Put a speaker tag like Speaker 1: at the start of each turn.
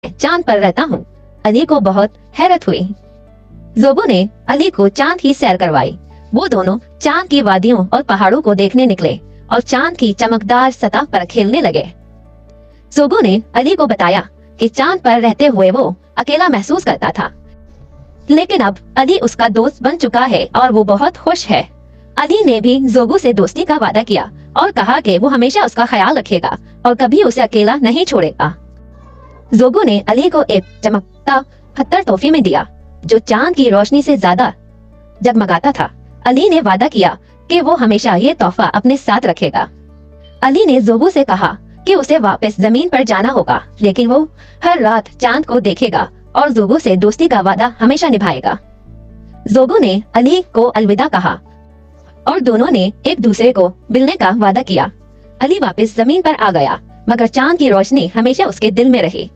Speaker 1: चांद पर रहता हूँ। अली को बहुत हैरत हुई। जोबो ने अली को चांद की सैर करवाई। वो दोनों चांद की वादियों और पहाड़ों को देखने निकले और चांद की चमकदार सतह पर खेलने लगे। जोबो ने अली को बताया कि चांद पर रहते हुए वो अकेला महसूस करता था, लेकिन अब अली उसका दोस्त बन चुका है और वो बहुत खुश है। अली ने भी जोबो से दोस्ती का वादा किया और कहा कि वो हमेशा उसका ख्याल रखेगा और कभी उसे अकेला नहीं छोड़ेगा। जोबो ने अली को एक चमकता पत्थर तोहफे में दिया जो चांद की रोशनी से ज्यादा जगमगाता था। अली ने वादा किया कि वो हमेशा ये तोहफा अपने साथ रखेगा। अली ने जोबो से कहा कि उसे वापस जमीन पर जाना होगा, लेकिन वो हर रात चांद को देखेगा और जोबो से दोस्ती का वादा हमेशा निभाएगा। जोबो ने अली को अलविदा कहा और दोनों ने एक दूसरे को मिलने का वादा किया। अली वापस जमीन पर आ गया, मगर चांद की रोशनी हमेशा उसके दिल में रही।